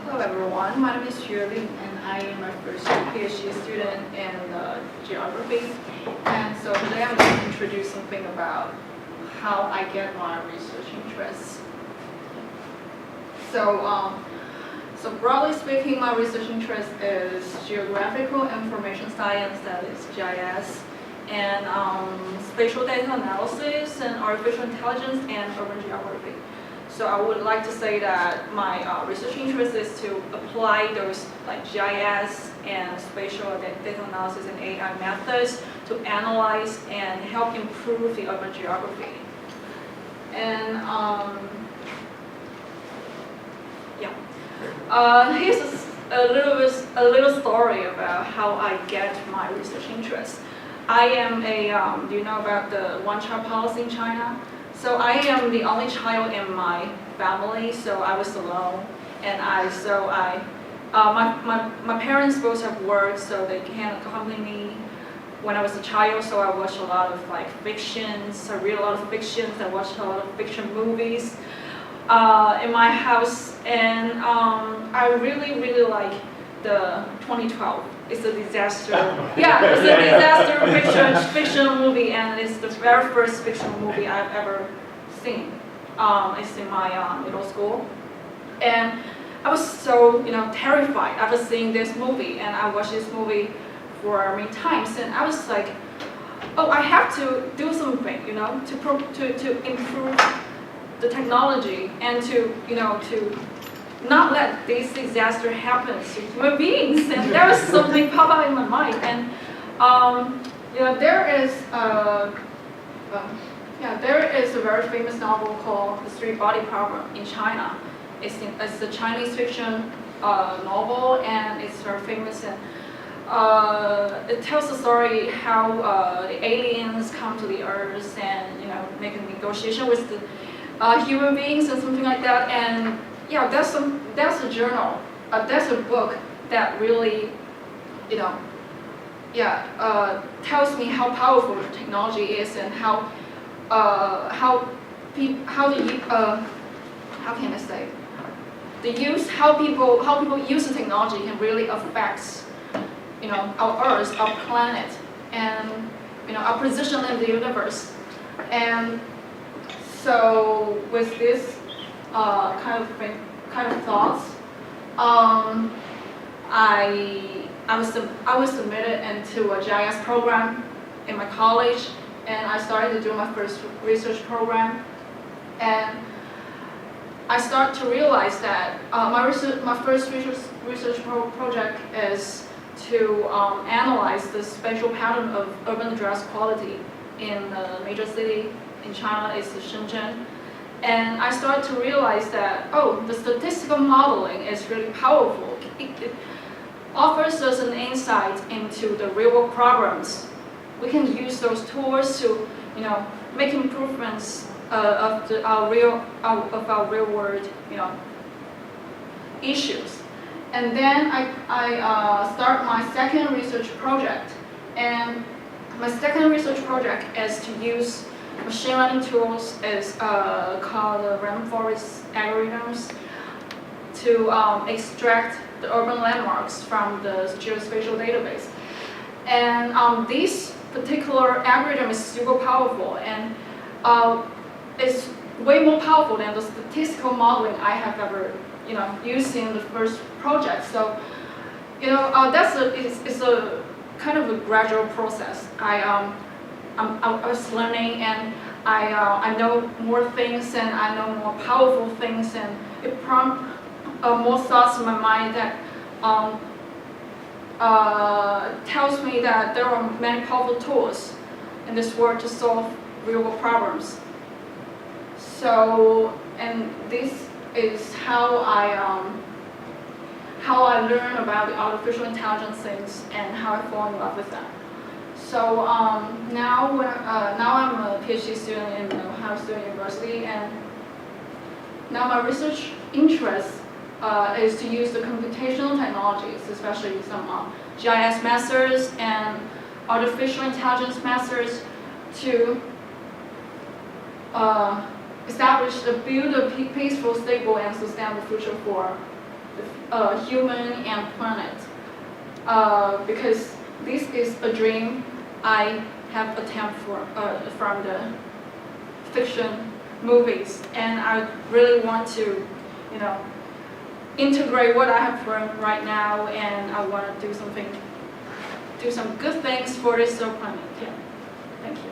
Hello everyone, my name is Yue Lin and I am a first PhD student in geography. And so today I'm going to introduce something about how I get my research interests. So broadly speaking, my research interest is geographical information science, that is GIS, and spatial data analysis and artificial intelligence and urban geography. So I would like to say that my research interest is to apply those like GIS and spatial data analysis and AI methods to analyze and help improve the urban geography. And here's a little story about how I get my research interest. I am do you know about the one-child policy in China? So I am the only child in my family, so I was alone, and my parents both have worked, so they can't accompany me when I was a child. So I watched a lot of like fictions. I read a lot of fictions. I watched a lot of fiction movies in my house, and I really like the 2012. It's a disaster. Yeah, it's a disaster fiction movie, and it's the very first fiction movie I've ever seen. It's in my middle school, and I was so terrified after seeing this movie. And I watched this movie for many times, and I was like, oh, I have to do something, to improve the technology and to not let this disaster happen to human beings. And there was something pop up in my mind, and there is a very famous novel called The Three Body Problem in China. It's a Chinese fiction novel, and it's very famous. And it tells the story how the aliens come to the Earth and make a negotiation with the human beings and something like that. And yeah, that's a journal. That's a book that really, tells me how powerful the technology is and how people use the technology can really affect our Earth, our planet, and our position in the universe. And so with this kind of thoughts, I was submitted into a GIS program in my college, and I started to do my first research program. And I started to realize that my first research project is to analyze the spatial pattern of urban address quality in a major city in China. It's Shenzhen. And I started to realize that, the statistical modeling is really powerful. It offers us an insight into the real-world problems. We can use those tools to, make improvements of our real-world, issues. And then I start my second research project. And my second research project is to use machine learning tools is called random forest algorithms to extract the urban landmarks from the geospatial database. And this particular algorithm is super powerful, and it's way more powerful than the statistical modeling I have ever used in the first project. So it's a kind of a gradual process. I was learning, and I know more things, and I know more powerful things, and it prompts more thoughts in my mind that tells me that there are many powerful tools in this world to solve real-world problems. So, and this is how I learn about the artificial intelligence things and how I fall in love with them. So now I'm a PhD student in Ohio State University, and now my research interest is to use the computational technologies, especially some GIS methods and artificial intelligence methods, to build a peaceful, stable, and sustainable future for human and planet. Because this is a dream I have attained from the fiction movies, and I really want to, integrate what I have learned right now, and I want to do some good things for this planet. Yeah, thank you.